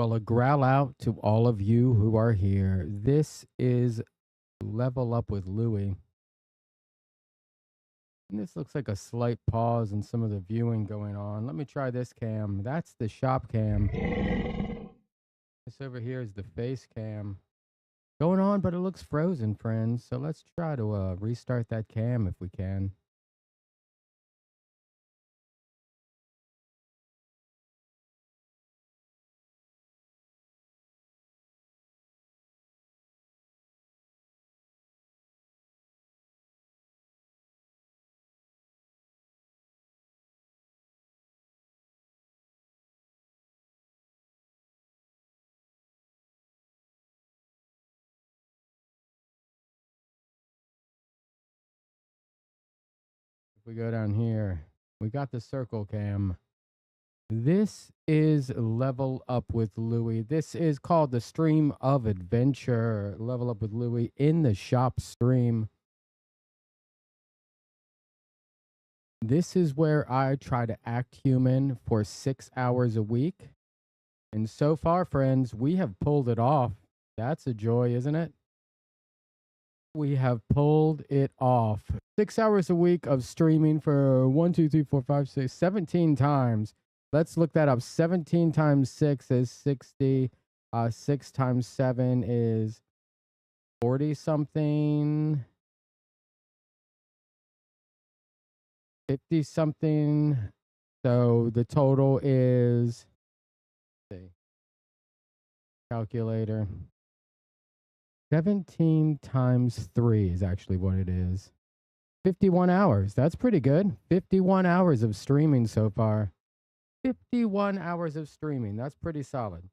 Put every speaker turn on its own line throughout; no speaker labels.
Well, a growl out to all of you who are here. This is Level Up with Louie. And this looks like a slight pause in some of the viewing going on. Let me try this cam. That's the shop cam. This over here is the face cam. Going on, but it looks frozen, friends. So let's try to restart that cam if we can. If we go down here, we got the circle cam. This is Level Up with Louie. This is called the Stream of Adventure. Level Up with Louie in the shop stream. This is where I try to act human for 6 hours a week. And so far, friends, we have pulled it off. That's a joy, isn't it? We have pulled it off. 6 hours a week of streaming for 1, 2, 3, 4, 5, 6, 17 times. Let's look that up. 17 times 6 is 60. 6 times 7 is 40 something. 50 something. So the total is, let's see, calculator. 17 times 3 is actually what it is. 51 hours. That's pretty good. 51 hours of streaming so far. 51 hours of streaming. That's pretty solid.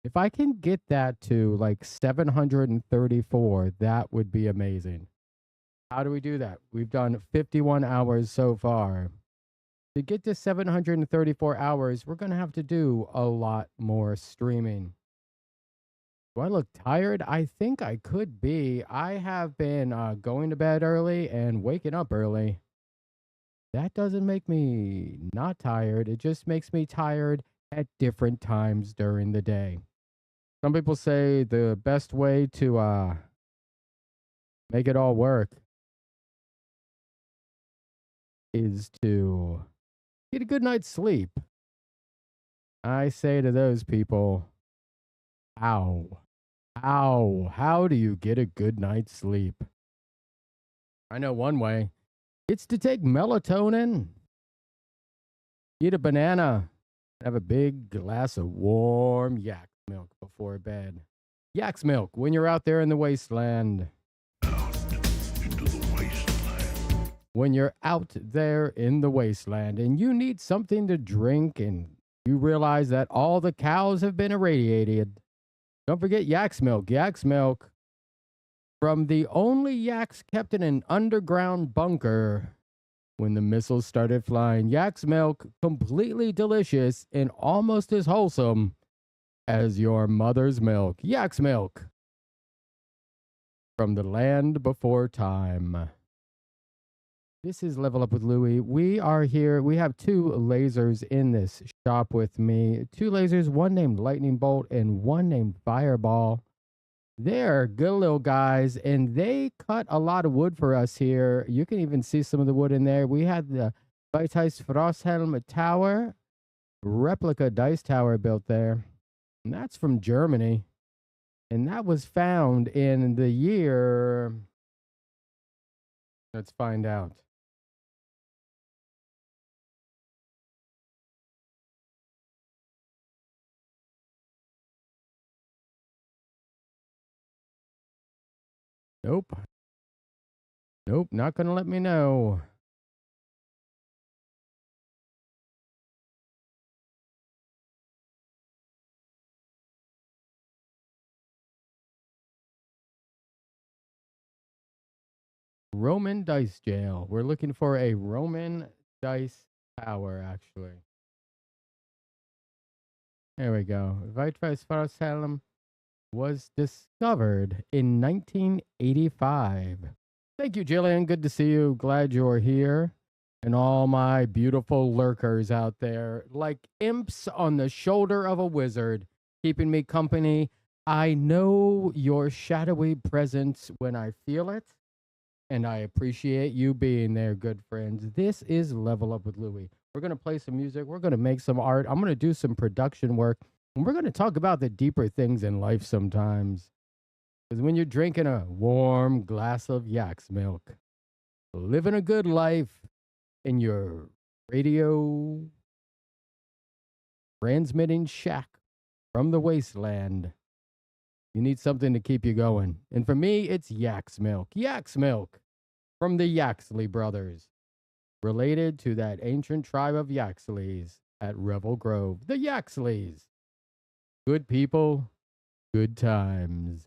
If I can get that to like 734, that would be amazing. How do we do that? We've done 51 hours so far. To get to 734 hours, we're going to have to do a lot more streaming. Do I look tired? I think I could be. I have been going to bed early and waking up early. That doesn't make me not tired. It just makes me tired at different times during the day. Some people say the best way to make it all work is to get a good night's sleep. I say to those people, how do you get a good night's sleep? I know one way. It's to take melatonin, eat a banana, have a big glass of warm yak milk before bed. Yak's milk when you're out there in the wasteland. When you're out there in the wasteland and you need something to drink and you realize that all the cows have been irradiated, don't forget Yak's milk. Yak's milk from the only yaks kept in an underground bunker when the missiles started flying. Yak's milk, completely delicious and almost as wholesome as your mother's milk. Yak's milk from the land before time. This is Level Up with Louie. We are here. We have 2 lasers in this shop with me. 2 lasers, one named Lightning Bolt and one named Fireball. They're good little guys, and they cut a lot of wood for us here. You can even see some of the wood in there. We had the Weisheit's Frosthelm Tower, replica dice tower built there. And that's from Germany. And that was found in the year... Let's find out. Nope. Nope, not going to let me know. Roman dice jail. We're looking for a Roman dice tower, actually. There we go. Weitweiss Farsalem was discovered in 1985. Thank you, Jillian. Good to see you. Glad you're here. And all my beautiful lurkers out there, like imps on the shoulder of a wizard. keeping me company. I know your shadowy presence when I feel it, and I appreciate you being there, good friends. This is Level Up with Louie. We're going to play some music. We're going to make some art. I'm going to do some production work, and we're going to talk about the deeper things in life sometimes. Because when you're drinking a warm glass of yak's milk, living a good life in your radio transmitting shack from the wasteland, you need something to keep you going. And for me, it's yak's milk. Yak's milk from the Yaxley brothers, related to that ancient tribe of Yaxleys at Revel Grove. The Yaxleys. Good people, good times.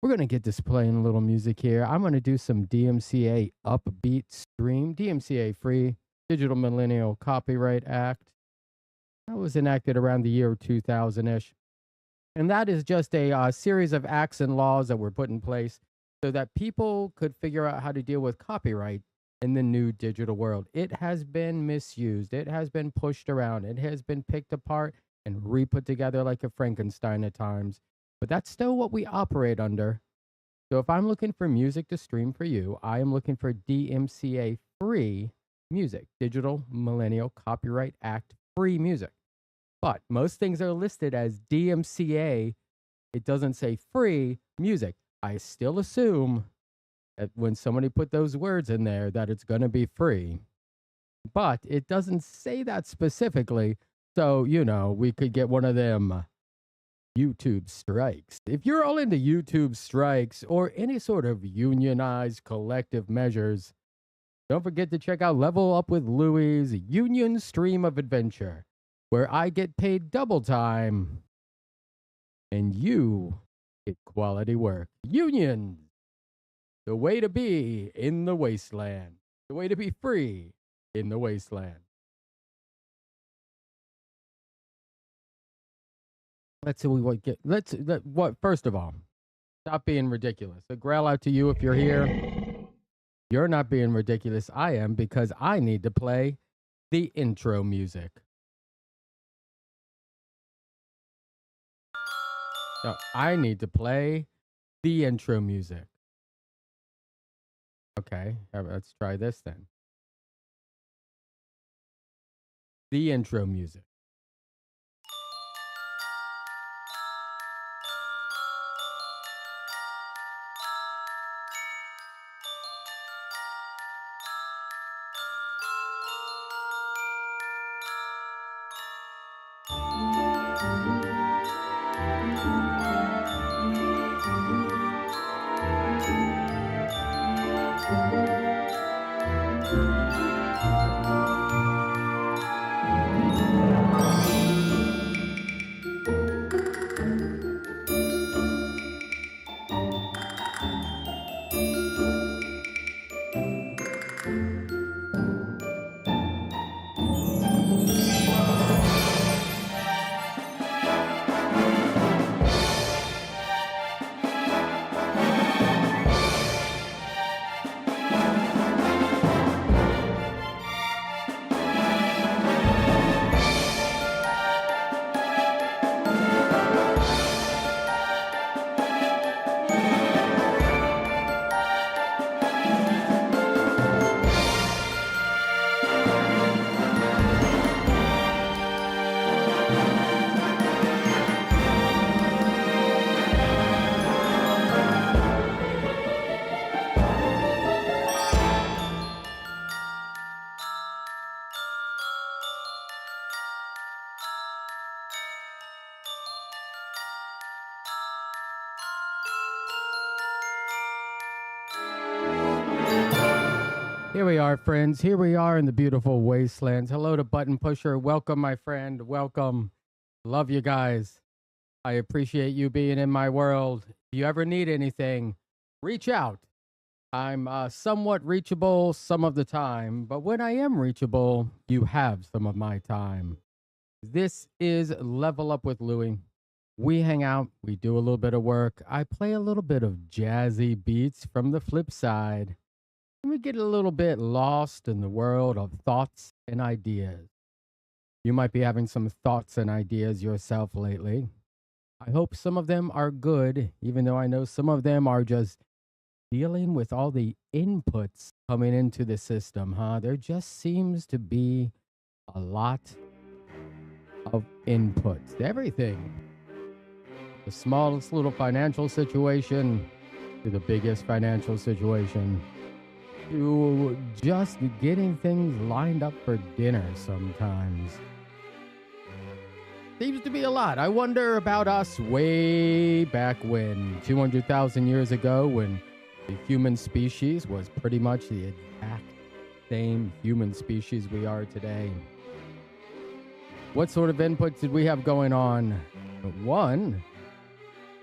We're going to get this playing a little music here. I'm going to do some DMCA upbeat stream. DMCA free, Digital Millennial Copyright Act. That was enacted around the year 2000-ish. And that is just a series of acts and laws that were put in place so that people could figure out how to deal with copyright in the new digital world. It has been misused. It has been pushed around. It has been picked apart and re-put together like a Frankenstein at times. But that's still what we operate under. So if I'm looking for music to stream for you, I am looking for DMCA free music, Digital Millennial Copyright Act free music. But most things are listed as DMCA. It doesn't say free music. I still assume that when somebody put those words in there that it's going to be free. But it doesn't say that specifically. So, we could get one of them YouTube strikes. If you're all into YouTube strikes or any sort of unionized collective measures, don't forget to check out Level Up with Louie's Union Stream of Adventure, where I get paid double time and you get quality work. Union, the way to be in the wasteland, the way to be free in the wasteland. Let's see what first of all, stop being ridiculous. A growl out to you if you're here. You're not being ridiculous. I am, because I need to play the intro music. So I need to play the intro music. Okay, let's try this then. The intro music. Here we are, friends. Here we are in the beautiful Wastelands. Hello to Button Pusher. Welcome, my friend. Welcome. Love you guys. I appreciate you being in my world. If you ever need anything, reach out. I'm somewhat reachable some of the time, but when I am reachable, you have some of my time. This is Level Up with Louie. We hang out, we do a little bit of work. I play a little bit of jazzy beats from the flip side. And we get a little bit lost in the world of thoughts and ideas. You might be having some thoughts and ideas yourself lately. I hope some of them are good, even though I know some of them are just dealing with all the inputs coming into the system, huh? There just seems to be a lot of inputs to everything. The smallest little financial situation to the biggest financial situation to just getting things lined up for dinner sometimes. Seems to be a lot. I wonder about us way back when, 200,000 years ago, when the human species was pretty much the exact same human species we are today. What sort of inputs did we have going on? One,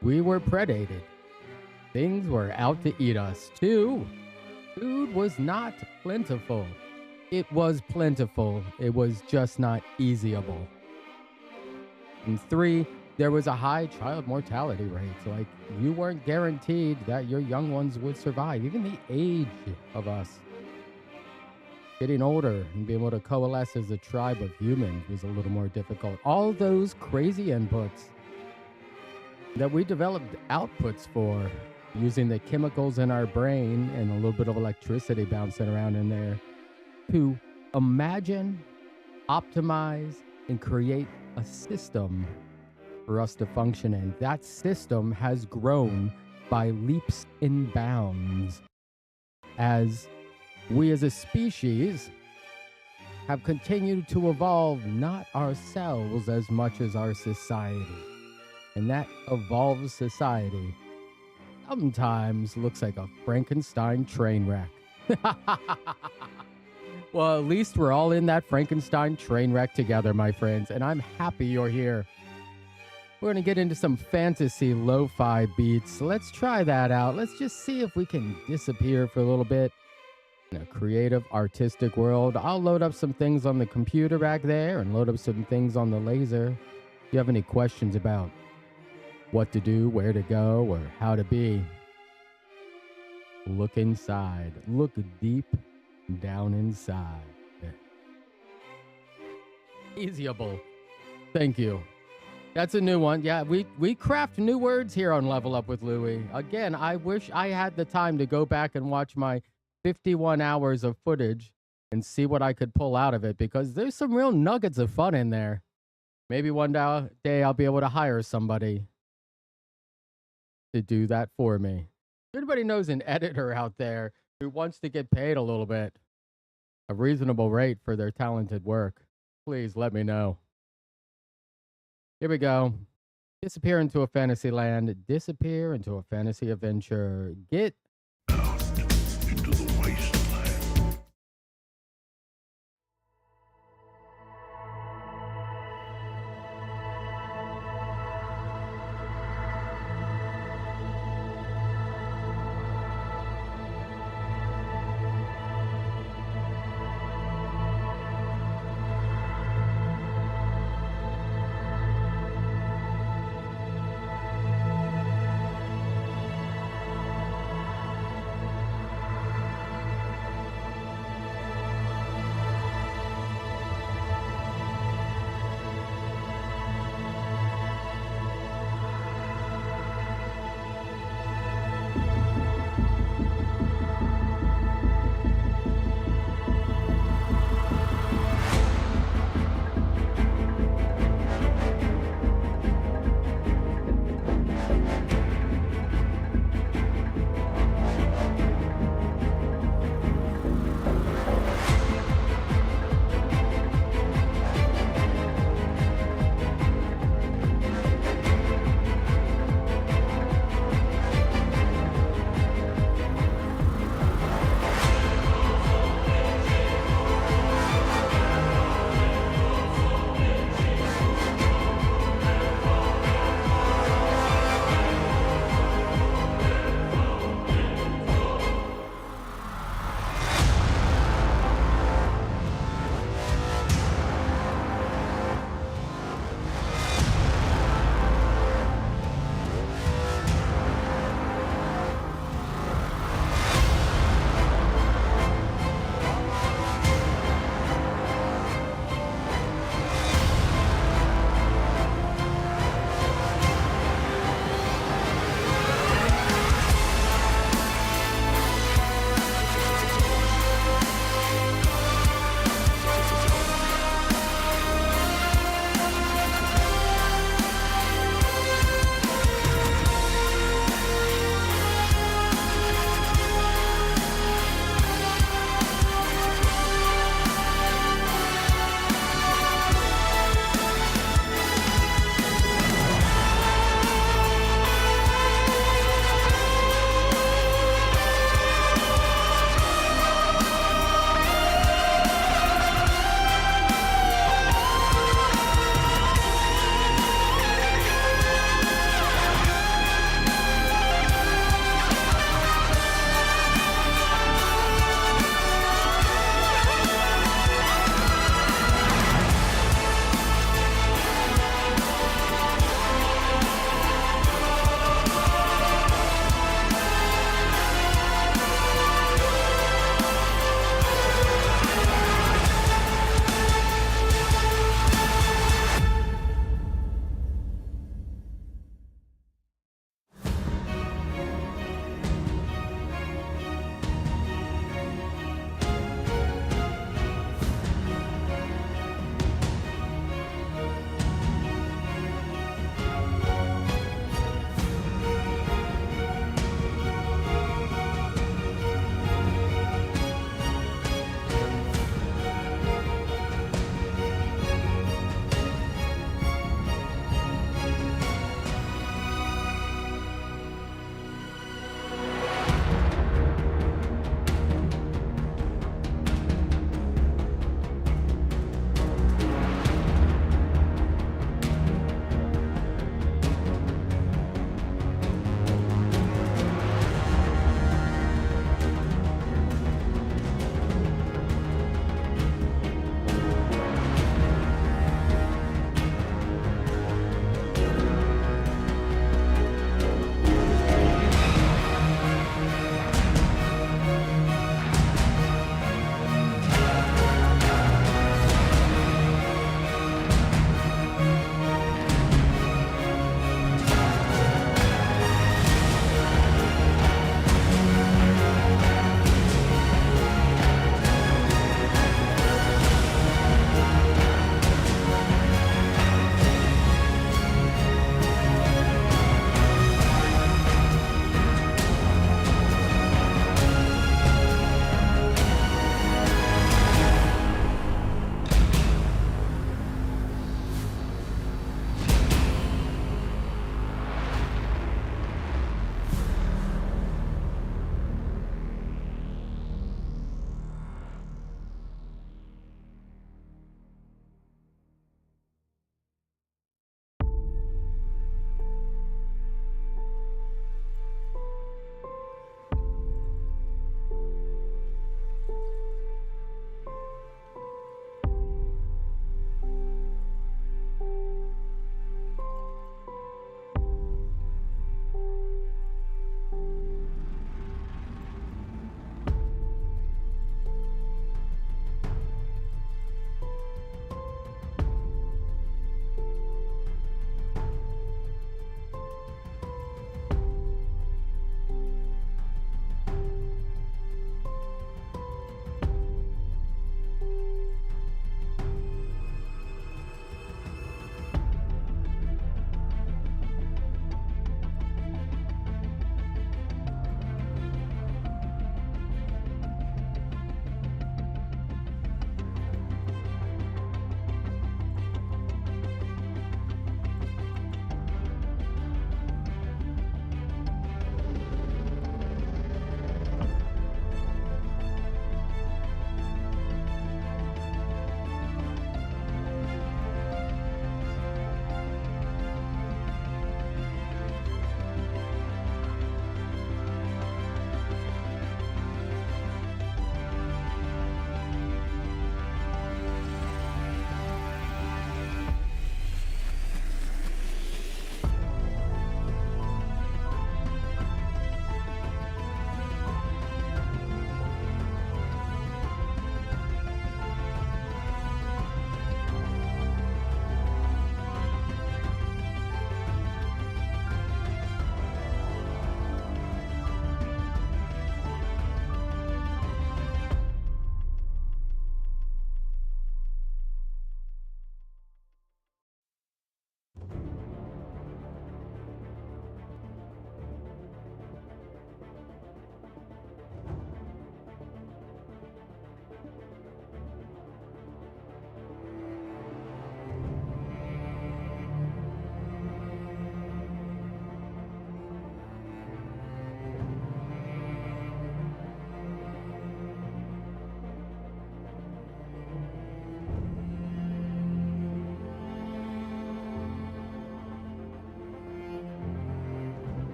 we were predated. Things were out to eat us. Two, food was not plentiful. It was plentiful. It was just not easyable. And three, there was a high child mortality rate. Like, you weren't guaranteed that your young ones would survive. Even the age of us getting older and being able to coalesce as a tribe of humans was a little more difficult. All those crazy inputs that we developed outputs for, using the chemicals in our brain and a little bit of electricity bouncing around in there to imagine, optimize, and create a system for us to function in. That system has grown by leaps and bounds as we as a species have continued to evolve, not ourselves as much as our society. And that evolved society sometimes looks like a Frankenstein train wreck. Well, at least we're all in that Frankenstein train wreck together, my friends, and I'm happy you're here. We're going to get into some fantasy lo-fi beats. Let's try that out. Let's just see if we can disappear for a little bit in a creative, artistic world. I'll load up some things on the computer back there and load up some things on the laser. If you have any questions about what to do, where to go, or how to be, look inside. Look deep down inside. Easyable. Thank you. That's a new one. Yeah, we craft new words here on Level Up with Louie. Again, I wish I had the time to go back and watch my 51 hours of footage and see what I could pull out of it, because there's some real nuggets of fun in there. Maybe one day I'll be able to hire somebody to do that for me. Everybody knows an editor out there who wants to get paid a little bit, a reasonable rate for their talented work. Please let me know. Here we go. Disappear into a fantasy land. Disappear into a fantasy adventure. Get
down into the wasteland.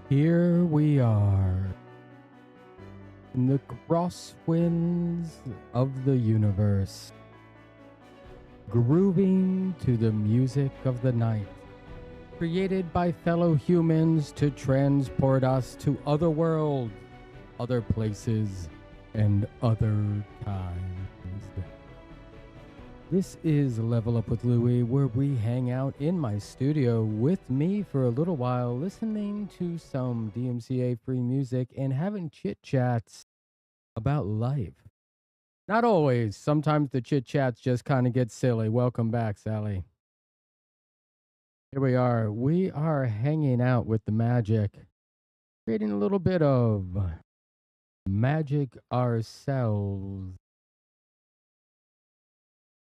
Here we are in the crosswinds of the universe, grooving to the music of the night, created by fellow humans to transport us to other worlds, other places, and other times. This is Level Up with Louie, where we hang out in my studio with me for a little while, listening to some DMCA free music and having chit chats about life. Not always. Sometimes the chit chats just kind of get silly. Welcome back, Sally. Here we are. We are hanging out with the magic, creating a little bit of magic ourselves.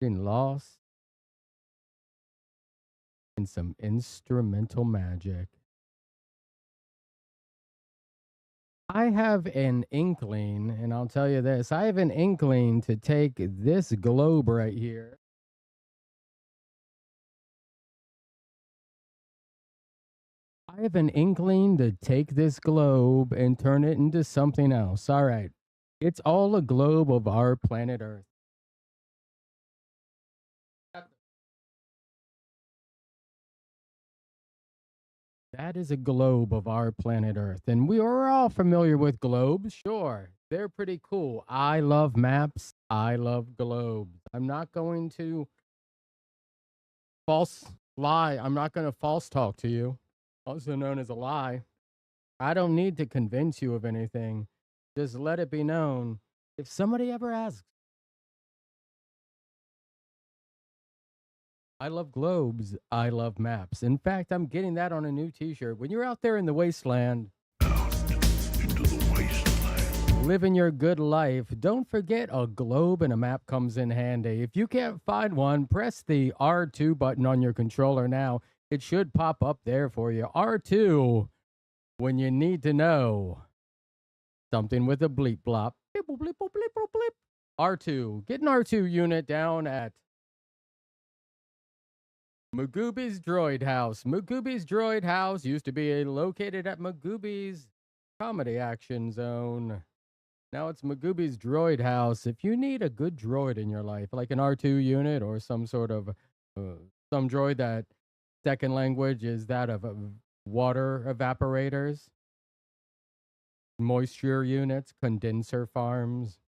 Getting lost in some instrumental magic. I have an inkling, and I'll tell you this, I have an inkling to take this globe right here. I have an inkling to take this globe and turn it into something else. All right. It's all a globe of our planet Earth. That is a globe of our planet Earth. And we are all familiar with globes. Sure, they're pretty cool. I love maps. I love globes. I'm not going to false lie. I'm not going to false talk to you, also known as a lie. I don't need to convince you of anything. Just let it be known. If somebody ever asks, I love globes. I love maps. In fact, I'm getting that on a new t-shirt. When you're out there in the wasteland,
Into the wasteland.
living your good life, don't forget a globe and a map comes in handy. If you can't find one, press the R2 button on your controller now. It should pop up there for you. R2 when you need to know something with a bleep blop. Bleep, bleep, bleep, bleep, bleep, bleep. R2. Get an R2 unit down at Magooby's Droid House. Magooby's Droid House used to be located at Magooby's Comedy Action Zone. Now it's Magooby's Droid House. If you need a good droid in your life, like an R2 unit or some sort of some droid that second language is that of water evaporators, moisture units, condenser farms,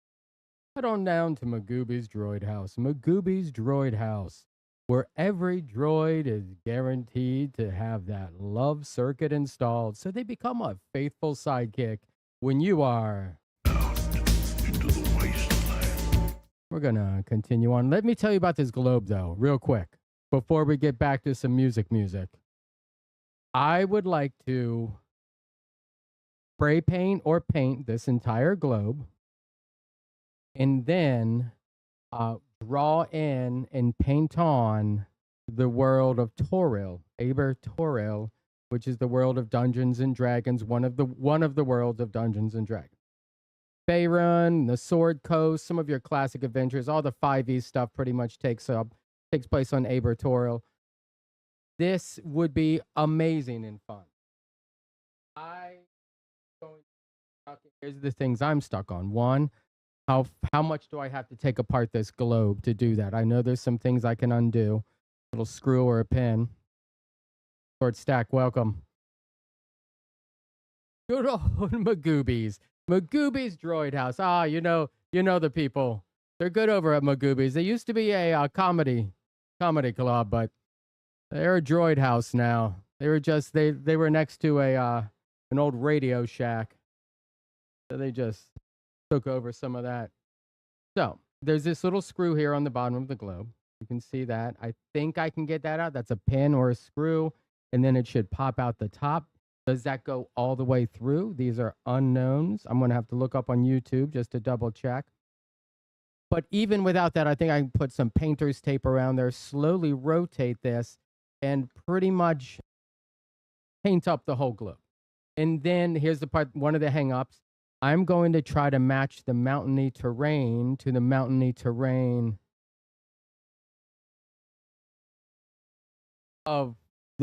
head on down to Magooby's Droid House. Magooby's Droid House, where every droid is guaranteed to have that love circuit installed so they become a faithful sidekick when you are.
Into the wasteland.
We're going to continue on. Let me tell you about this globe, though, real quick, before we get back to some music. I would like to spray paint or paint this entire globe and then draw in and paint on the world of Toril, Aber Toril, which is the world of Dungeons and Dragons, one of the worlds of Dungeons and Dragons. Faerun, the Sword Coast, some of your classic adventures, all the 5e stuff pretty much takes place on Aber Toril. This would be amazing and fun. Here's the things I'm stuck on. One, how much do I have to take apart this globe to do that? I know there's some things I can undo. A little screw or a pin. Sword Stack, welcome. Good old Magooby's. Magooby's Droid House. Ah, you know the people. They're good over at Magooby's. They used to be a comedy club, but they're a droid house now. They were next to an old Radio Shack. So they just took over some of that. So there's this little screw here on the bottom of the globe. You can see that. I think I can get that out. That's a pin or a screw, and then it should pop out the top. Does that go all the way through? These are unknowns. I'm going to have to look up on YouTube just to double check. But even without that, I think I can put some painter's tape around there, slowly rotate this, and pretty much paint up the whole globe. And then here's the part, one of the hang-ups. I'm going to try to match the mountainy terrain to the mountainy terrain of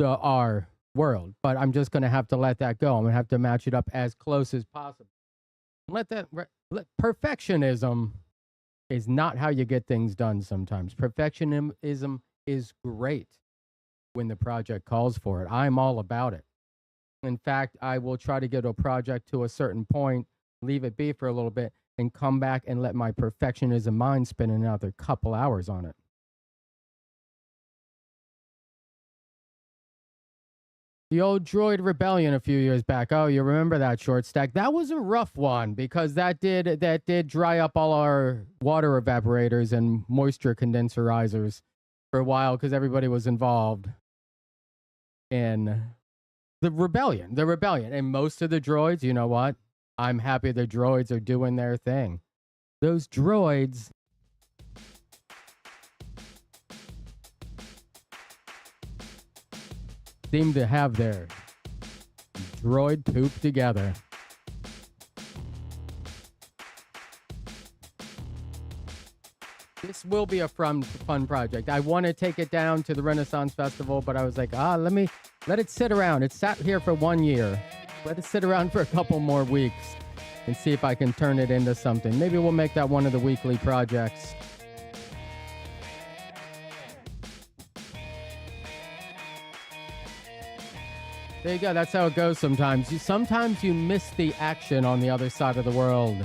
our world, but I'm just going to have to let that go. I'm going to have to match it up as close as possible. Perfectionism is not how you get things done sometimes. Perfectionism is great when the project calls for it. I'm all about it. In fact, I will try to get a project to a certain point, leave it be for a little bit, and come back and let my perfectionism mind spend another couple hours on it. The old Droid Rebellion a few years back. Oh, you remember that short stack? That was a rough one because that did dry up all our water evaporators and moisture condenserizers for a while because everybody was involved in the rebellion. And most of the droids, you know what? I'm happy the droids are doing their thing. Those droids seem to have their droid poop together. This will be a fun project. I want to take it down to the Renaissance Festival, but I was like, let it sit around. It sat here for 1 year. Let it sit around for a couple more weeks and see if I can turn it into something. Maybe we'll make that one of the weekly projects. There you go. That's how it goes sometimes. Sometimes you miss the action on the other side of the world.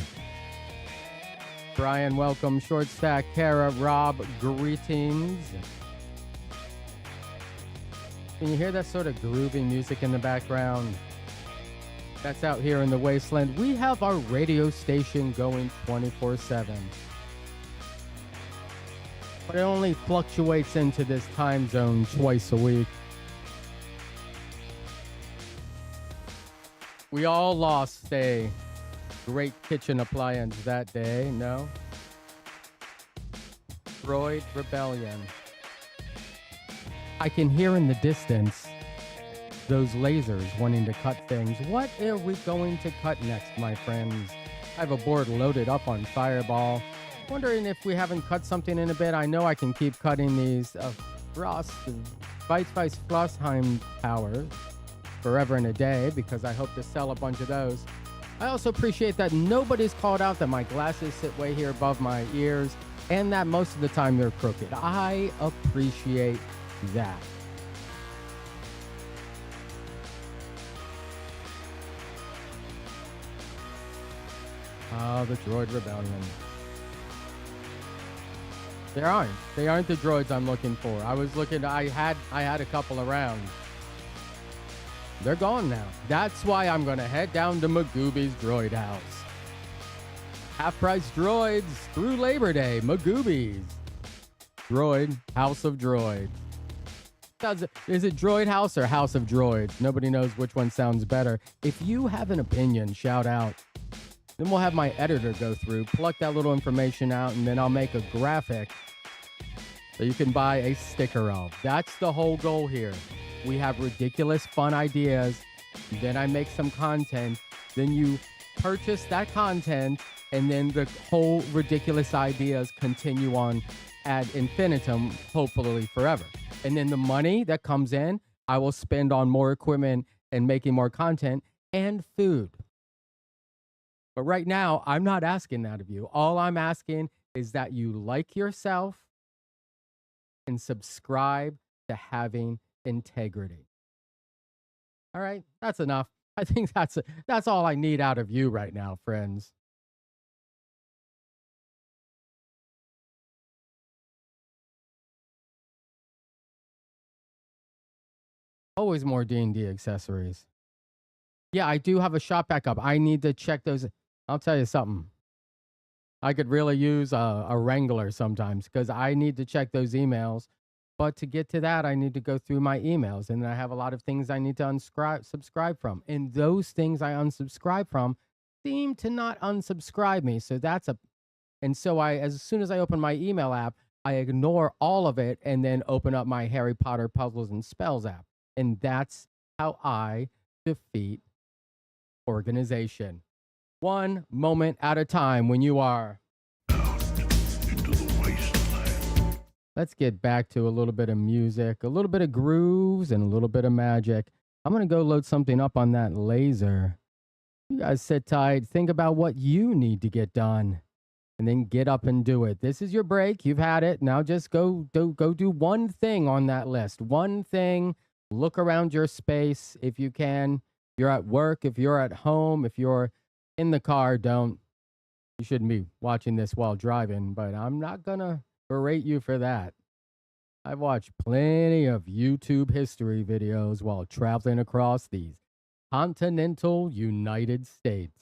Brian, welcome. Short Stack, Kara, Rob, greetings. Can you hear that sort of grooving music in the background? That's out here in the Wasteland. We have our radio station going 24/7. But it only fluctuates into this time zone twice a week. We all lost a great kitchen appliance that day, no? Droid Rebellion. I can hear in the distance those lasers wanting to cut things. What are we going to cut next, my friends? I have a board loaded up on Fireball. Wondering if we haven't cut something in a bit. I know I can keep cutting these Frost, Weissweiss Flossheim powers forever and a day because I hope to sell a bunch of those. I also appreciate that nobody's called out that my glasses sit way here above my ears and that most of the time they're crooked. I appreciate that. Oh, the Droid Rebellion. They aren't the droids I'm looking for. I had a couple around. They're gone now. That's why I'm going to head down to Magooby's Droid House. Half-price droids through Labor Day. Magooby's. Droid House of Droids. Is it Droid House or House of Droids? Nobody knows which one sounds better. If you have an opinion, shout out. Then we'll have my editor go through, pluck that little information out, and then I'll make a graphic that you can buy a sticker of. That's the whole goal here. We have ridiculous, fun ideas. Then I make some content. Then you purchase that content, and then the whole ridiculous ideas continue on ad infinitum, hopefully forever. And then the money that comes in, I will spend on more equipment and making more content and food. But right now, I'm not asking that of you. All I'm asking is that you like yourself and subscribe to having integrity. All right, that's enough. I think that's all I need out of you right now, friends. Always more D&D accessories. Yeah, I do have a shop back up. I need to check those. I'll tell you something. I could really use a Wrangler sometimes because I need to check those emails. But to get to that, I need to go through my emails. And I have a lot of things I need to subscribe from. And those things I unsubscribe from seem to not unsubscribe me. So as soon as I open my email app, I ignore all of it and then open up my Harry Potter Puzzles and Spells app. And that's how I defeat organization. One moment at a time when you are
Down into the wasteland.
Let's get back to a little bit of music, a little bit of grooves, and a little bit of magic. I'm going to go load something up on that laser. You guys sit tight, think about what you need to get done, and then get up and do it. This is your break. You've had it. Now just go do one thing on that list. One thing. Look around your space if you can. If you're at work, if you're at home, if you're in the car, don't. You shouldn't be watching this while driving, but I'm not going to berate you for that. I've watched plenty of YouTube history videos while traveling across these continental United States.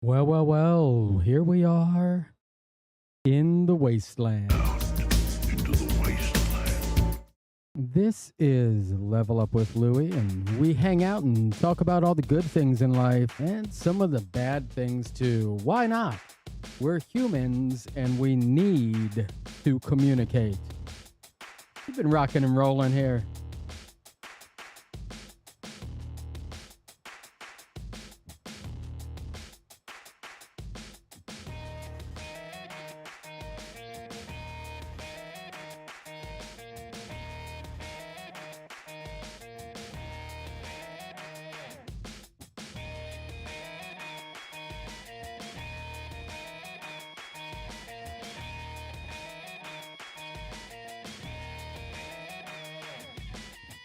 Well, here we are in the wasteland.
Into the wasteland.
This is Level Up with Louie, and we hang out and talk about all the good things in life and some of the bad things too. Why not? We're humans and we need to communicate. We've been rocking and rolling here.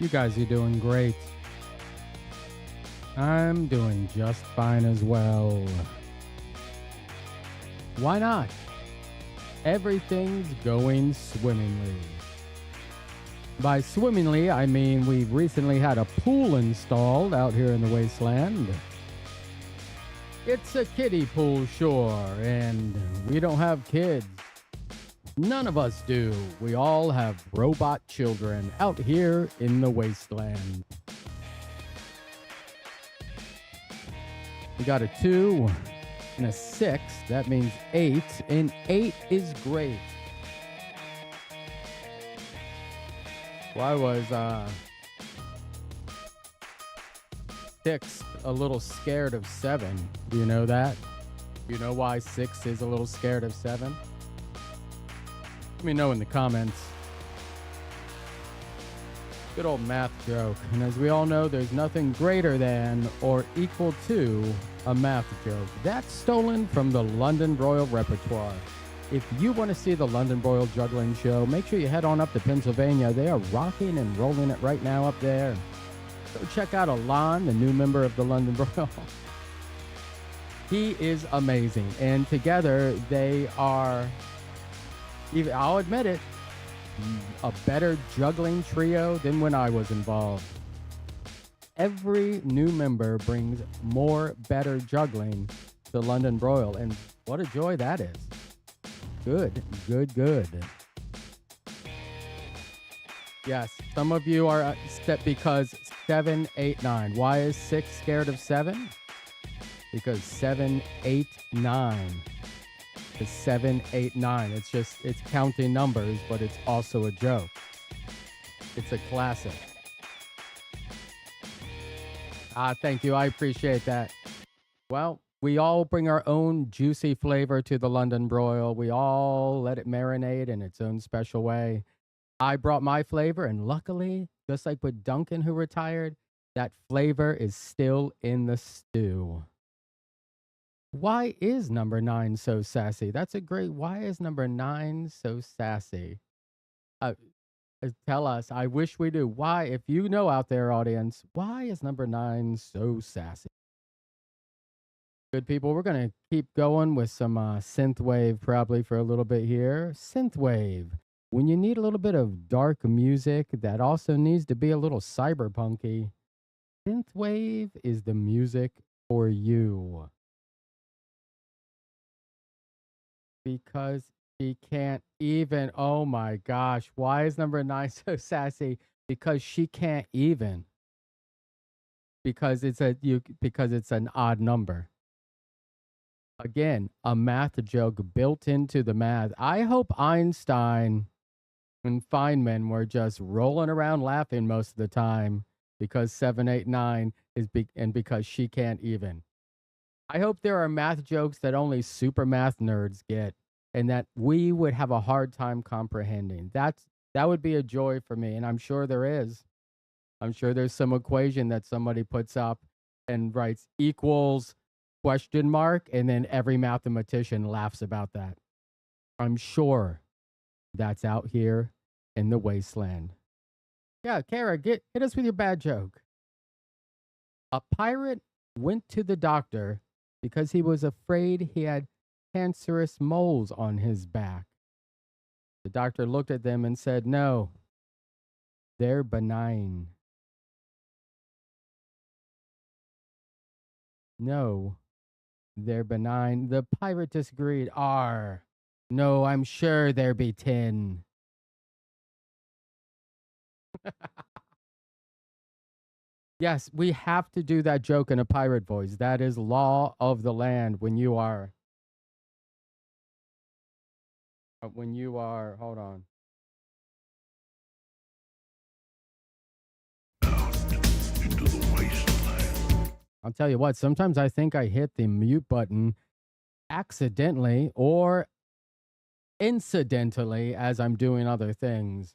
You guys are doing great. I'm doing just fine as well. Why not? Everything's going swimmingly. By swimmingly, I mean we've recently had a pool installed out here in the wasteland. It's a kiddie pool, sure, and we don't have kids. None of us do. We all have robot children out here in the wasteland. We got a 2 and a 6. That means 8, and 8 is great. Why was 6 a little scared of 7? Do you know that? Do you know why 6 is a little scared of 7? Let me know in the comments. Good old math joke. And as we all know, there's nothing greater than or equal to a math joke. That's stolen from the London Broil repertoire. If you want to see the London Broil juggling show, make sure you head on up to Pennsylvania. They are rocking and rolling it right now up there. Go check out Alon, the new member of the London Broil. He is amazing. And together they are, even, I'll admit it, a better juggling trio than when I was involved. Every new member brings more better juggling to London Broil, and what a joy that is. Good. Yes, some of you are because 7, 8, 9. Why is 6 scared of 7? Because 7, 8, 9. 7, 8, 9. It's counting numbers, but it's also a joke. It's a classic. Thank you. I appreciate that. Well, we all bring our own juicy flavor to the London Broil. We all let it marinate in its own special way. I brought my flavor, and luckily, just like with Duncan, who retired, that flavor is still in the stew. Why is number 9 so sassy? That's a great. Why is number 9 so sassy? Tell us. I wish we do. Why, if you know out there, audience, why is number 9 so sassy? Good people, we're going to keep going with some synthwave probably for a little bit here. Synthwave. When you need a little bit of dark music that also needs to be a little cyberpunky, synthwave is the music for you. Because she can't even. Oh my gosh. Why is number 9 so sassy? Because she can't even. Because it's an odd number. Again, a math joke built into the math. I hope Einstein and Feynman were just rolling around laughing most of the time because 7, 8, 9 is and because she can't even. I hope there are math jokes that only super math nerds get and that we would have a hard time comprehending. That would be a joy for me, and I'm sure there is. I'm sure there's some equation that somebody puts up and writes equals question mark, and then every mathematician laughs about that. I'm sure that's out here in the wasteland. Yeah, Kara, hit us with your bad joke. A pirate went to the doctor because he was afraid he had cancerous moles on his back. The doctor looked at them and said, "No, they're benign." No, They're benign. The pirate disagreed. R. No, I'm sure there be 10. Yes, we have to do that joke in a pirate voice. That is law of the land when you are, hold on.
Out into the wasteland.
I'll tell you what, sometimes I think I hit the mute button accidentally or incidentally as I'm doing other things.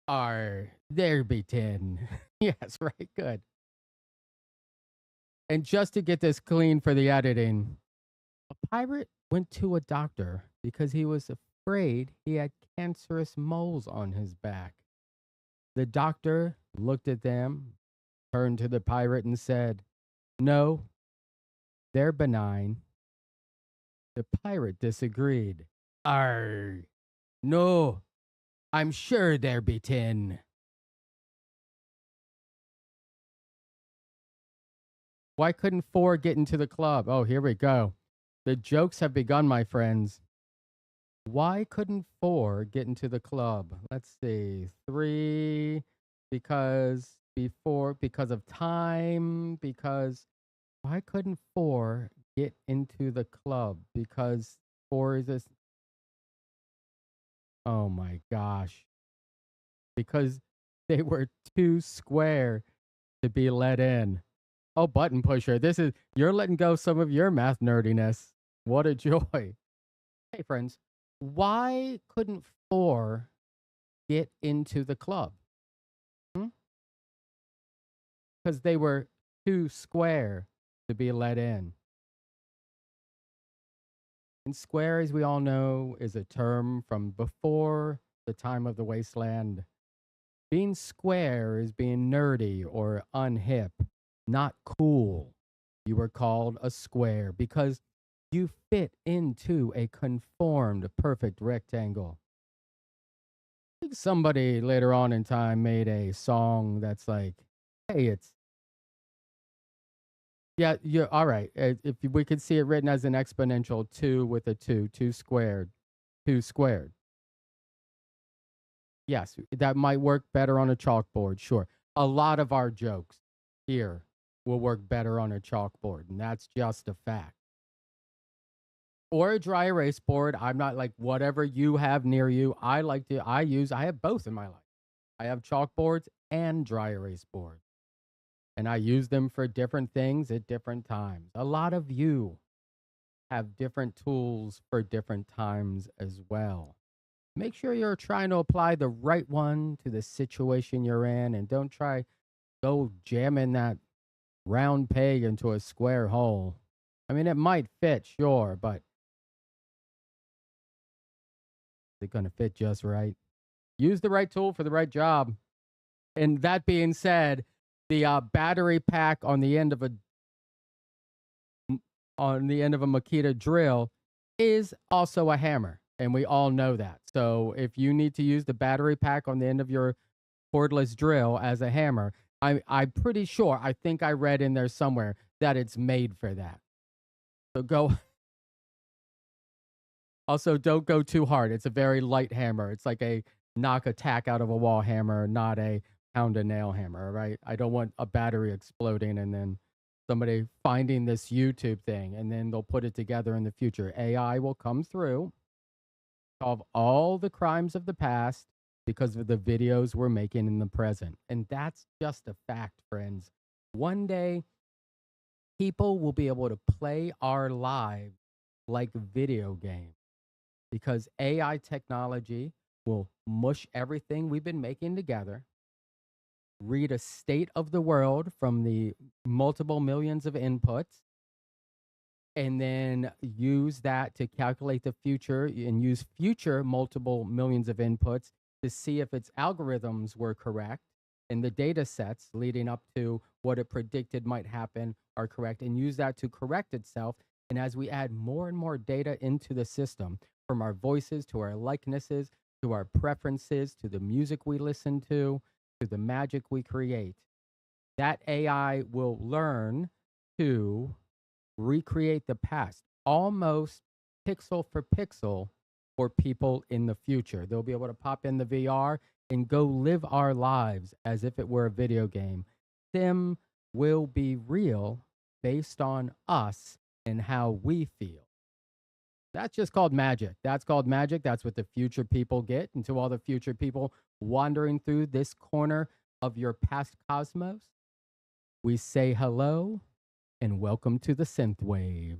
R. There be 10. Yes, right, good. And just to get this clean for the editing, a pirate went to a doctor because he was afraid he had cancerous moles on his back. The doctor looked at them, turned to the pirate, and said, No, they're benign. The pirate disagreed. Arr, no, I'm sure there be 10. Why couldn't 4 get into the club? Oh, here we go. The jokes have begun, my friends. Why couldn't 4 get into the club? Let's see. 3, because of time, because why couldn't 4 get into the club? Because 4 is this. Oh my gosh. Because they were too square to be let in. Oh, button pusher. You're letting go some of your math nerdiness. What a joy. Hey, friends, why couldn't 4 get into the club? Because they were too square to be let in. And square, as we all know, is a term from before the time of the Wasteland. Being square is being nerdy or unhip, not cool. You were called a square because you fit into a conformed perfect rectangle. I think somebody later on in time made a song that's like, hey, it's yeah, you're all right. If we could see it written as an exponential 2 with a 2 squared, 2 squared. Yes, that might work better on a chalkboard, sure. A lot of our jokes here will work better on a chalkboard, and that's just a fact. Or a dry erase board. I'm not like whatever you have near you. I have both in my life. I have chalkboards and dry erase boards, and I use them for different things at different times. A lot of you have different tools for different times as well. Make sure you're trying to apply the right one to the situation you're in, and don't go jamming that round peg into a square hole. I mean, it might fit, sure, but is it going to fit just right? Use the right tool for the right job. And that being said, the battery pack on the end of a Makita drill is also a hammer, and we all know that. So if you need to use the battery pack on the end of your cordless drill as a hammer, I'm pretty sure, I think I read in there somewhere that it's made for that. So go. Also, don't go too hard. It's a very light hammer. It's like a knock a tack out of a wall hammer, not a pound a nail hammer, right? I don't want a battery exploding and then somebody finding this YouTube thing and then they'll put it together in the future. AI will come through, solve all the crimes of the past because of the videos we're making in the present. And that's just a fact, friends. One day, people will be able to play our lives like video games because AI technology will mush everything we've been making together, read a state of the world from the multiple millions of inputs, and then use that to calculate the future and use future multiple millions of inputs to see if its algorithms were correct and the data sets leading up to what it predicted might happen are correct and use that to correct itself. And as we add more and more data into the system, from our voices to our likenesses, to our preferences, to the music we listen to the magic we create, that AI will learn to recreate the past almost pixel for pixel for people in the future. They'll be able to pop in the VR and go live our lives as if it were a video game. Sim will be real based on us and how we feel. That's just called magic. That's called magic. That's what the future people get. And to all the future people wandering through this corner of your past cosmos, we say hello and welcome to the synth wave.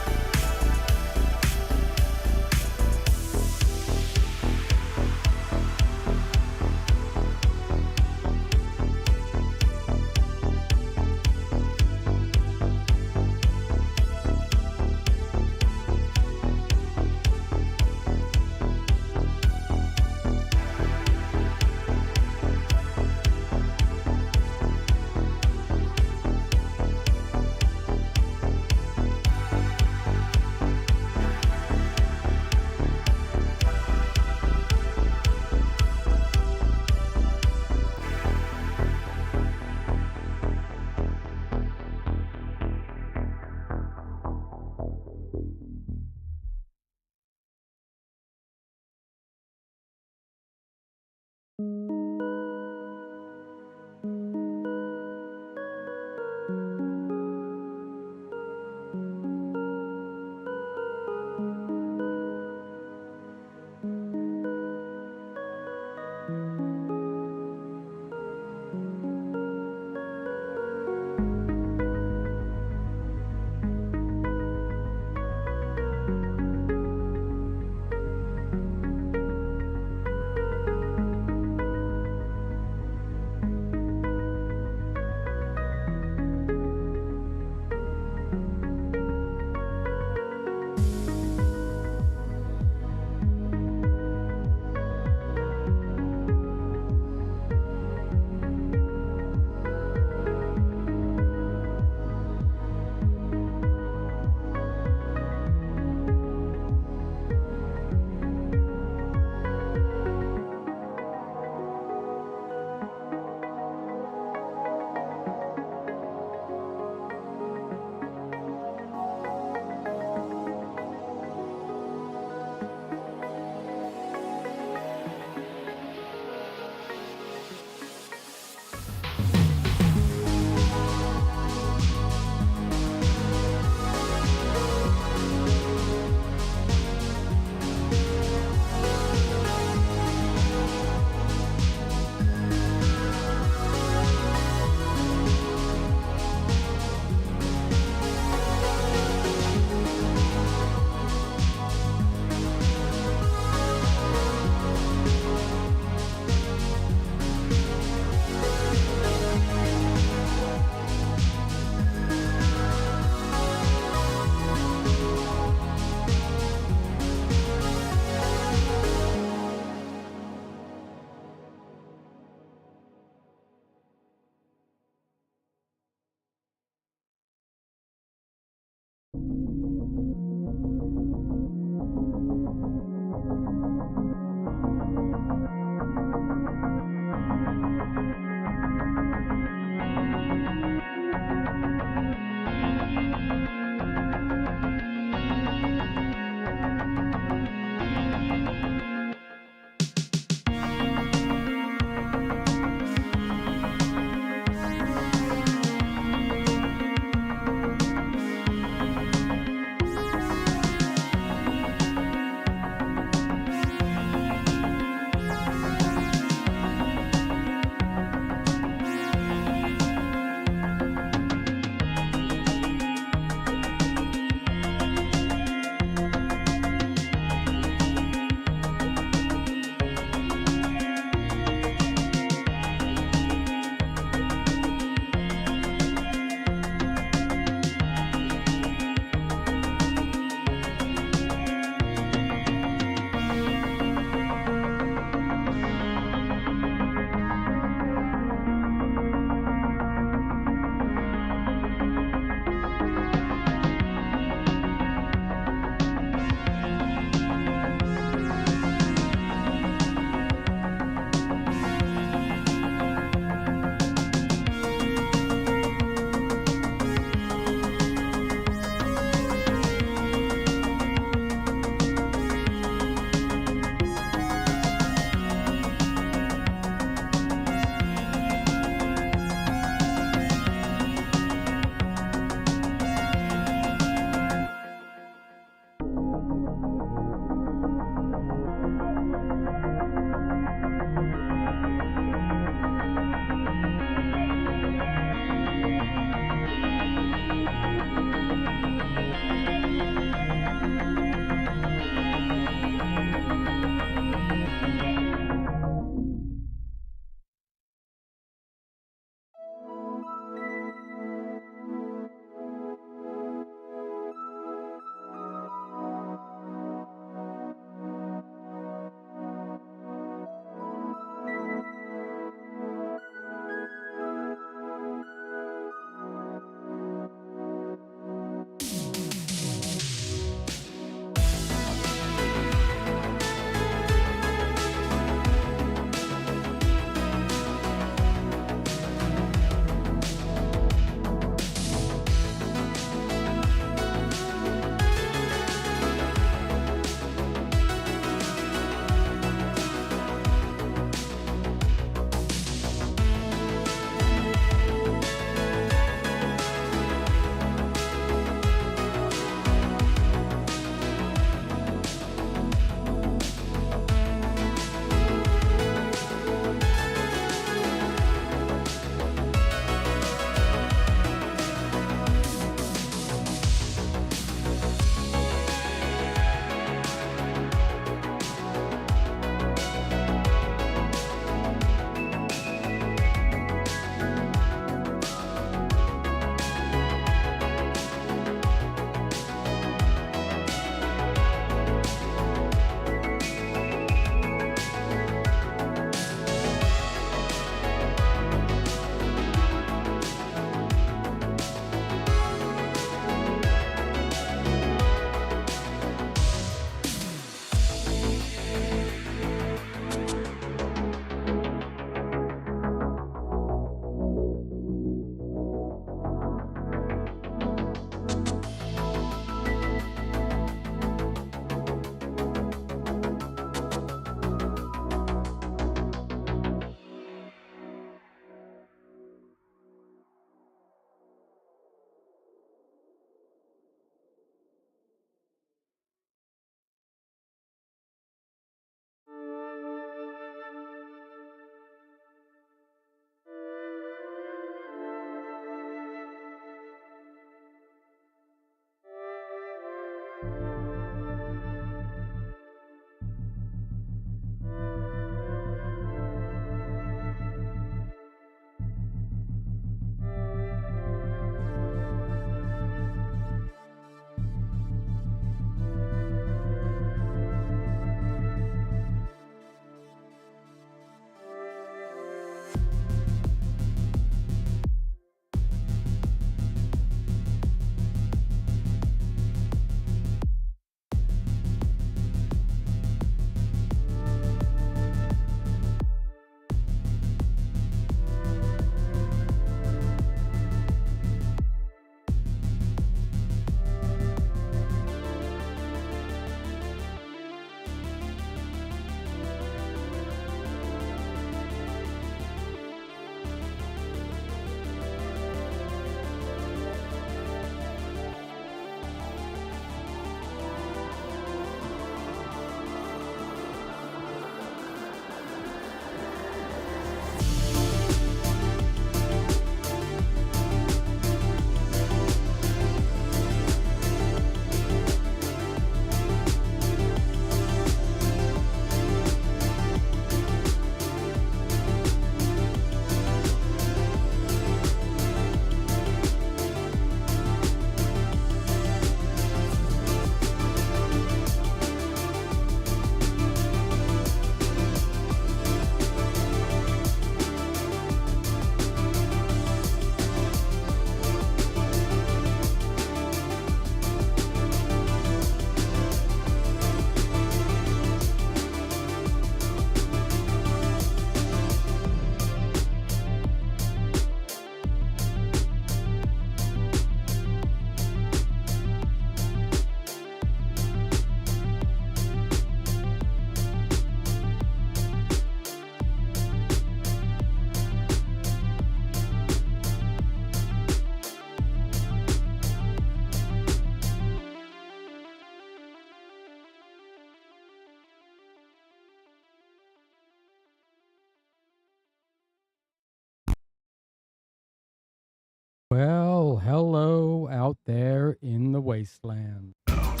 Well, hello out there in the wasteland.
Out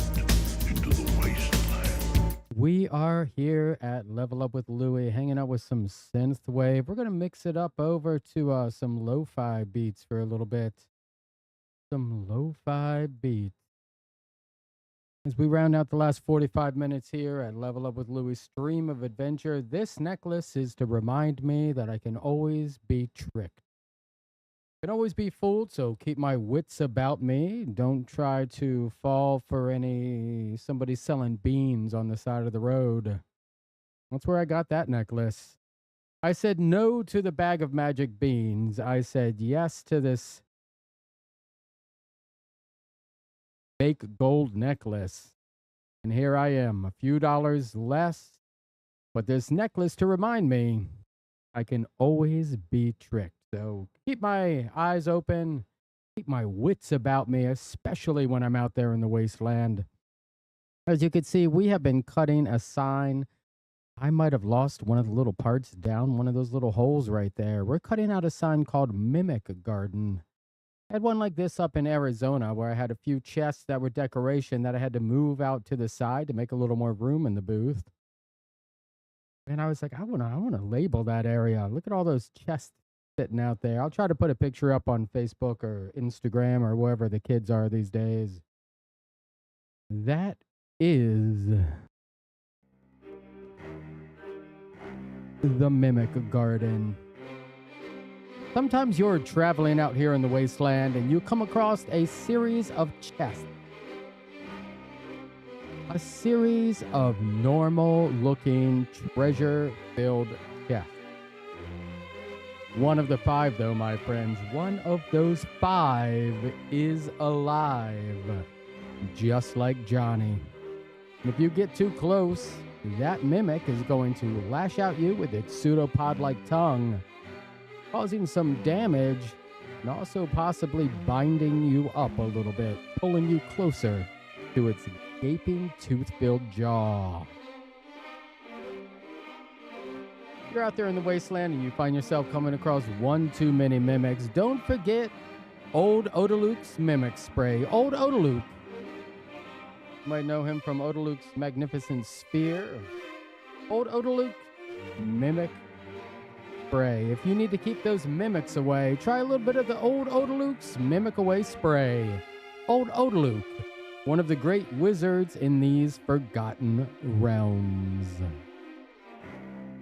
into the wasteland.
We are here at Level Up with Louie, hanging out with some synthwave. We're gonna mix it up over to some lo-fi beats for a little bit. Some lo-fi beats. As we round out the last 45 minutes here at Level Up with Louie's stream of adventure, this necklace is to remind me that I can always be tricked. Can always be fooled, so keep my wits about me. Don't try to fall for somebody selling beans on the side of the road. That's where I got that necklace. I said no to the bag of magic beans. I said yes to this fake gold necklace. And here I am, a few dollars less, but this necklace to remind me I can always be tricked. So keep my eyes open, keep my wits about me, especially when I'm out there in the wasteland. As you can see, we have been cutting a sign. I might have lost one of the little parts down one of those little holes right there. We're cutting out a sign called Mimic Garden. I had one like this up in Arizona where I had a few chests that were decoration that I had to move out to the side to make a little more room in the booth. And I was like, I wanna label that area. Look at all those chests sitting out there. I'll try to put a picture up on Facebook or Instagram or wherever the kids are these days. That is the Mimic Garden. Sometimes you're traveling out here in the wasteland and you come across a series of chests. A series of normal looking treasure filled chests. One of the 5, though, my friends, one of those 5 is alive, just like Johnny. And if you get too close, that mimic is going to lash out you with its pseudopod-like tongue, causing some damage and also possibly binding you up a little bit, pulling you closer to its gaping, tooth-filled jaw. You're out there in the wasteland and you find yourself coming across one too many mimics, don't forget Old Odaluke's Mimic Spray. Old Odaluke. You might know him from Odaluke's Magnificent Sphere. Old Odaluke Mimic Spray. If you need to keep those mimics away, try a little bit of the Old Odaluke's Mimic Away Spray. Old Odaluke, one of the great wizards in these forgotten realms.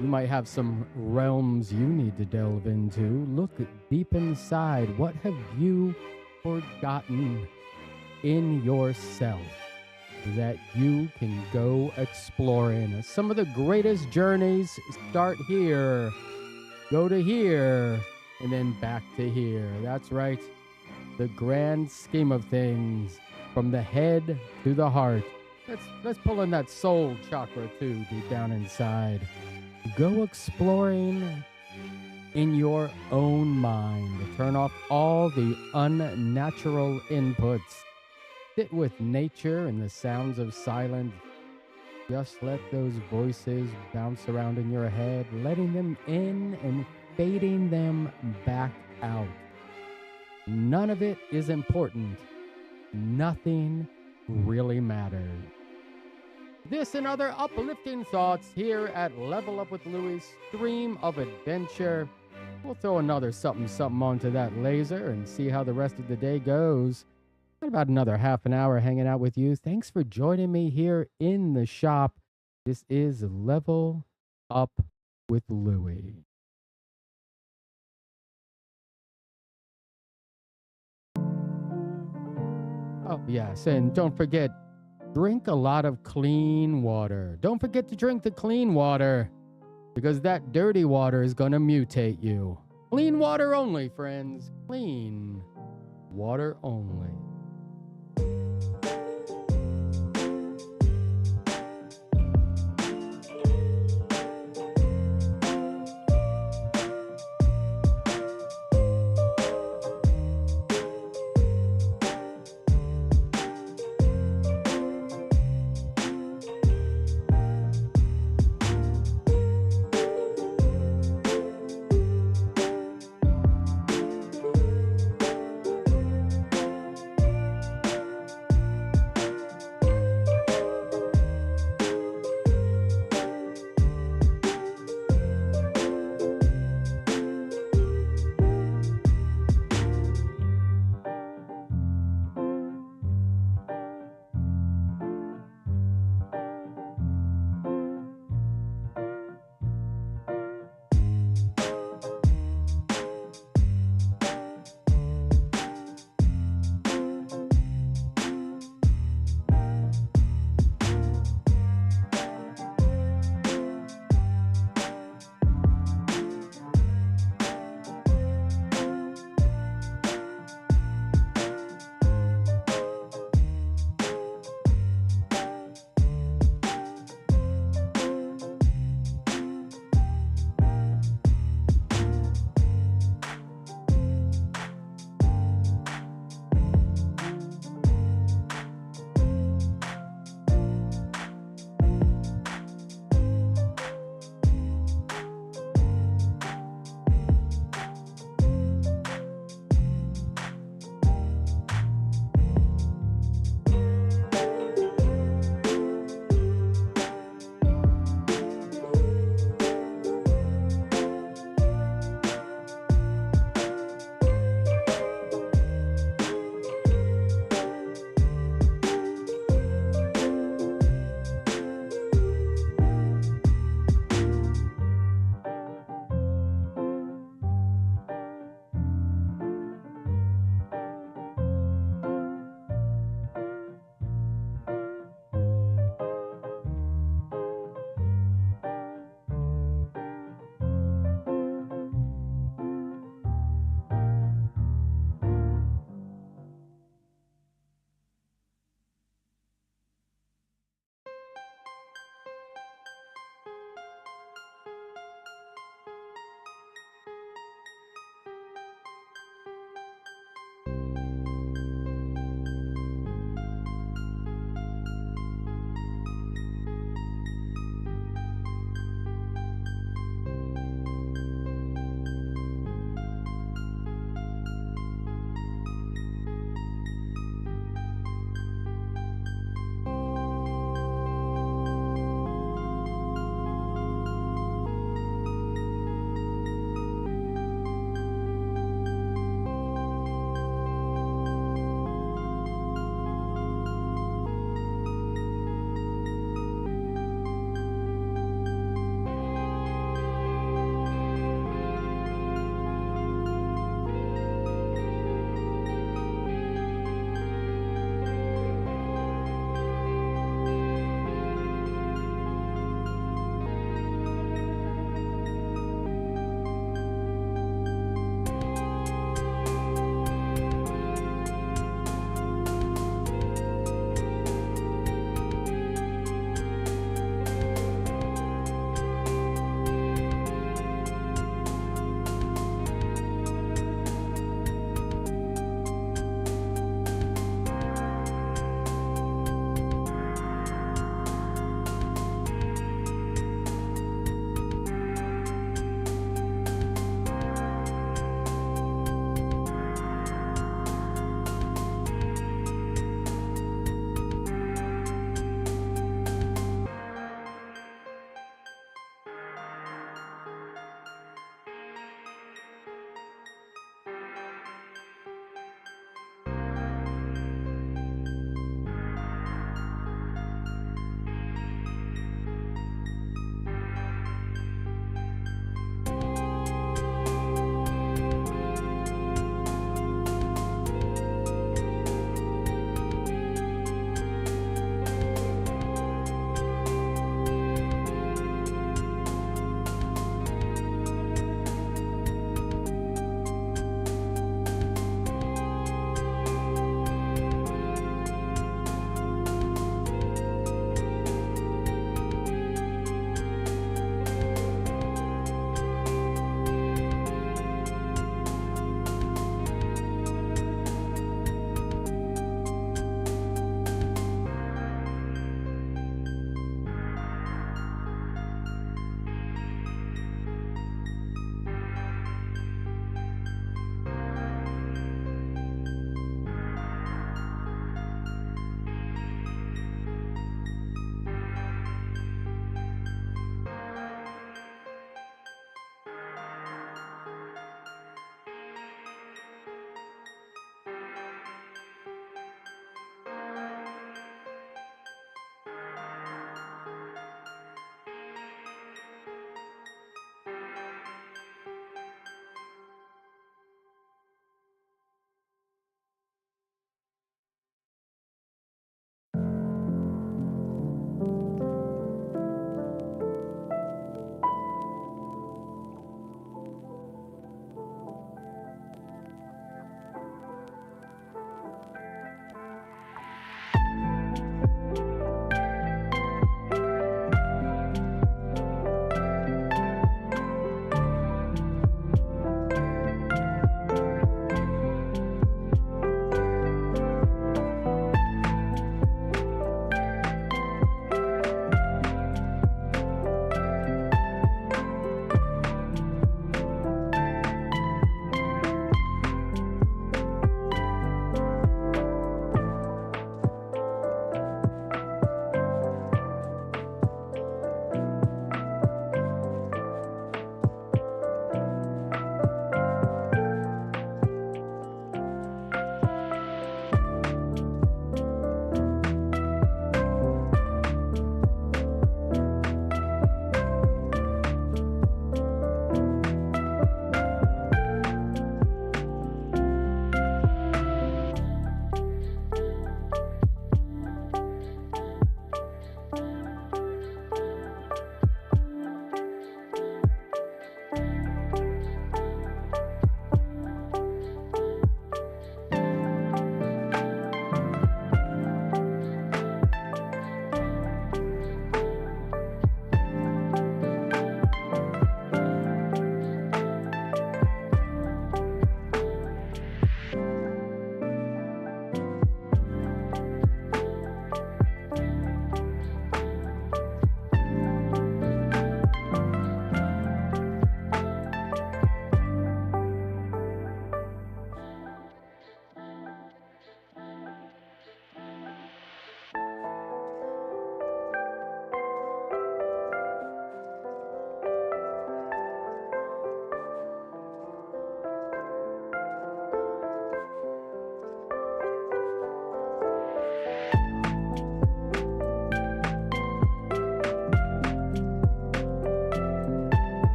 You might have some realms you need to delve into. Look deep inside. What have you forgotten in yourself that you can go exploring? Some of the greatest journeys start here, go to here, and then back to here. That's right. The grand scheme of things, from the head to the heart. Let's pull in that soul chakra too, deep down inside. Go exploring in your own mind. Turn off all the unnatural inputs. Sit with nature and the sounds of silence. Just let those voices bounce around in your head, letting them in and fading them back out. None of it is important. Nothing really matters. This and other uplifting thoughts here at Level Up with Louie's stream of adventure. We'll throw another something onto that laser and see how the rest of the day goes. Got about another half an hour hanging out with you. Thanks for joining me here in the shop. This is Level Up with Louie. Oh, yes, and don't forget, drink a lot of clean water. Don't forget to drink the clean water, because that dirty water is going to mutate you. Clean water only, friends. Clean water only.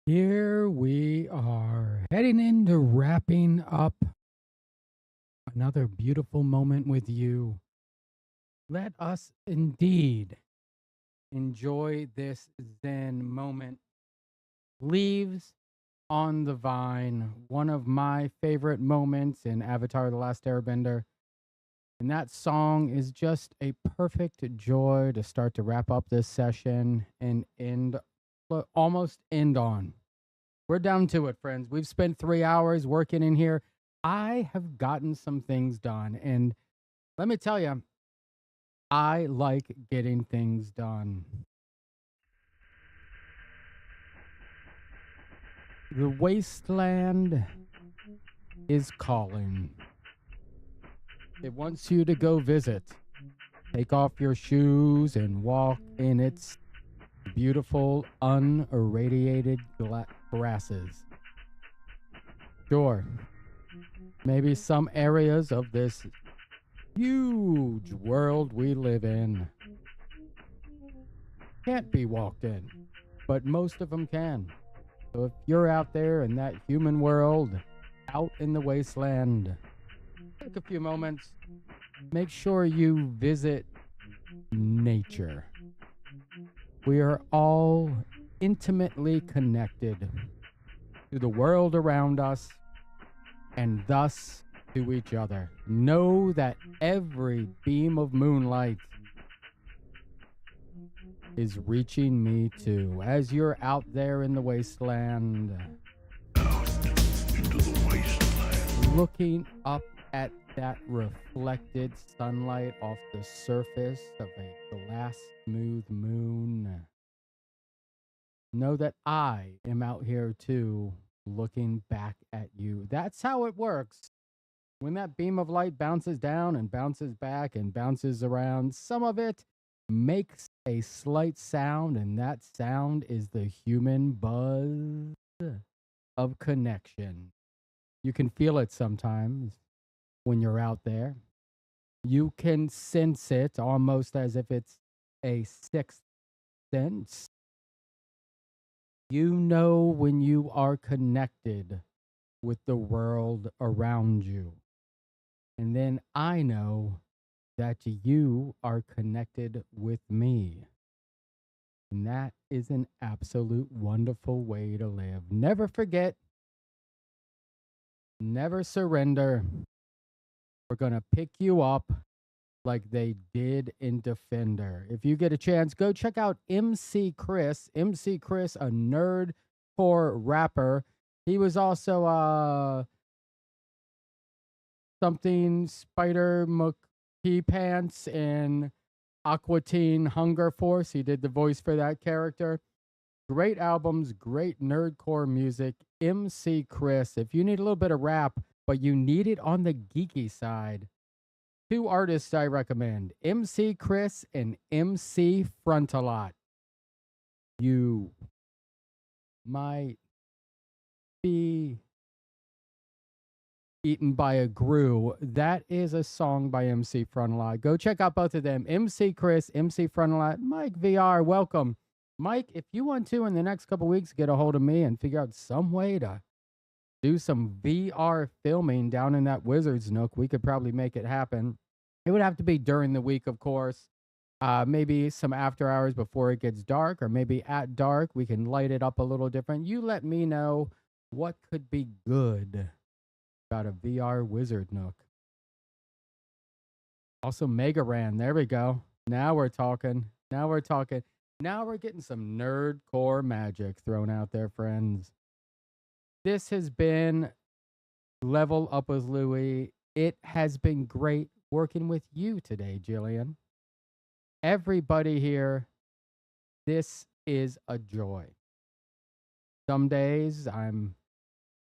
Here we are, heading into wrapping up another beautiful moment with you. Let us indeed enjoy this Zen moment. Leaves on the Vine, one of my favorite moments in Avatar The Last Airbender. And that song is just a perfect joy to start to wrap up this session and almost end on. We're down to it, friends. We've spent 3 hours working in here. I have gotten some things done. And let me tell you, I like getting things done. The wasteland is calling. It wants you to go visit. Take off your shoes and walk in its beautiful, unirradiated grasses. Sure, maybe some areas of this huge world we live in can't be walked in, but most of them can. So if you're out there in that human world, out in the wasteland, take a few moments, make sure you visit nature. We are all intimately connected to the world around us and thus to each other. Know that every beam of moonlight is reaching me too. As you're out there in the wasteland,
Out into the wasteland.
looking up at that reflected sunlight off the surface of a glass smooth moon, know that I am out here too, looking back at you. That's how it works. When that beam of light bounces down and bounces back and bounces around, some of it makes a slight sound, and that sound is the human buzz of connection. You can feel it sometimes when you're out there. You can sense it almost as if it's a sixth sense. You know when you are connected with the world around you. And then I know that you are connected with me. And that is an absolute wonderful way to live. Never forget, never surrender. We're going to pick you up like they did in Defender. If you get a chance, go check out MC Chris. MC Chris, a nerdcore rapper. He was also something Spider McKee Pants in Aqua Teen Hunger Force. He did the voice for that character. Great albums, great nerdcore music. MC Chris. If you need a little bit of rap, but you need it on the geeky side, two artists I recommend, MC Chris and MC Frontalot. You might be eaten by a Gru. That is a song by MC Frontalot. Go check out both of them. MC Chris, MC Frontalot, Mike VR, welcome. Mike, if you want to in the next couple weeks get a hold of me and figure out some way to do some VR filming down in that Wizard's Nook, we could probably make it happen. It would have to be during the week, of course. Maybe some after hours before it gets dark, or maybe at dark. We can light it up a little different. You let me know what could be good about a VR Wizard Nook. Also, Mega Ran. There we go. Now we're talking. Now we're talking. Now we're getting some nerdcore magic thrown out there, friends. This has been Level Up with Louie. It has been great working with you today, Jillian. Everybody here, this is a joy. Some days I'm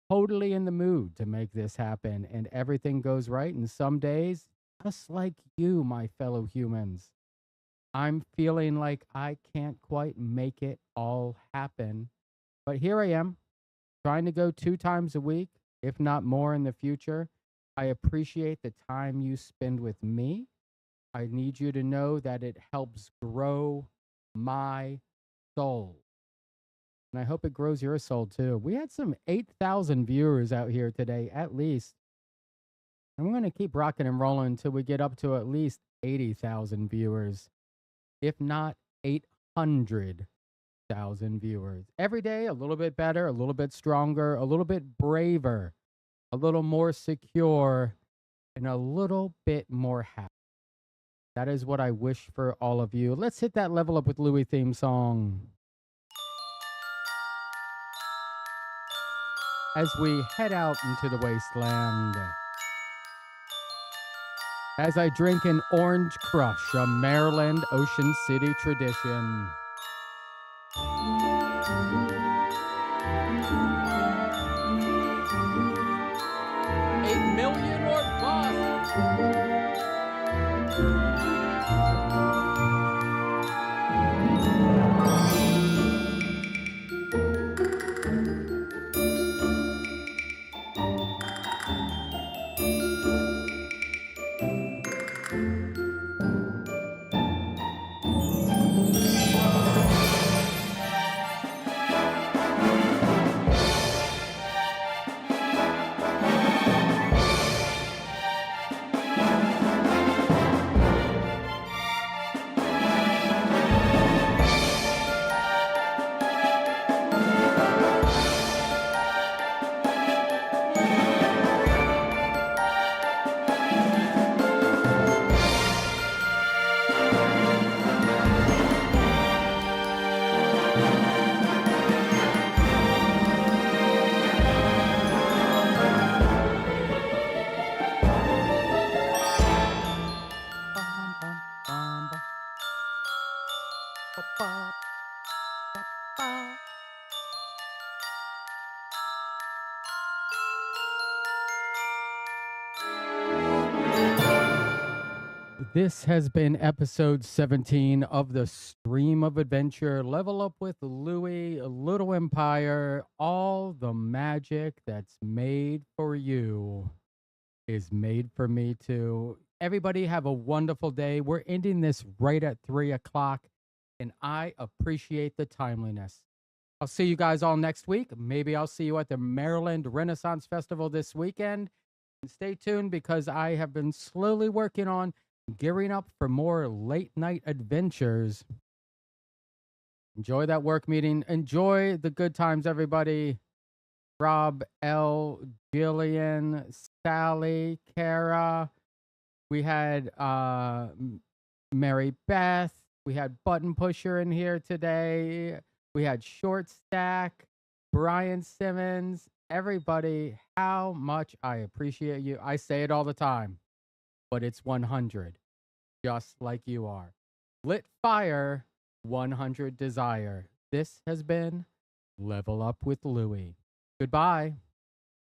totally in the mood to make this happen and everything goes right. And some days, just like you, my fellow humans, I'm feeling like I can't quite make it all happen. But here I am, trying to go 2 times a week, if not more in the future. I appreciate the time you spend with me. I need you to know that it helps grow my soul. And I hope it grows your soul too. We had some 8,000 viewers out here today, at least. I'm going to keep rocking and rolling until we get up to at least 80,000 viewers, if not 800,000 viewers. Every day, a little bit better, a little bit stronger, a little bit braver, a little more secure, and a little bit more happy. That is what I wish for all of you. Let's hit that Level Up with Louie theme song as we head out into the wasteland. As I drink an Orange Crush, a Maryland Ocean City tradition. 8 million or bust. This has been episode 17 of the Stream of Adventure. Level Up with Louie, Little Empire. All the magic that's made for you is made for me too. Everybody have a wonderful day. We're ending this right at 3 o'clock, and I appreciate the timeliness. I'll see you guys all next week. Maybe I'll see you at the Maryland Renaissance Festival this weekend. And stay tuned because I have been slowly working on gearing up for more late night adventures. Enjoy that work meeting. Enjoy the good times, everybody. Rob, L, Jillian, Sally, Kara. We had Mary Beth. We had Button Pusher in here today. We had Short Stack, Brian Simmons. Everybody, how much I appreciate you. I say it all the time, but it's 100, just like you are. Lit Fire, 100 Desire. This has been Level Up with Louie. Goodbye.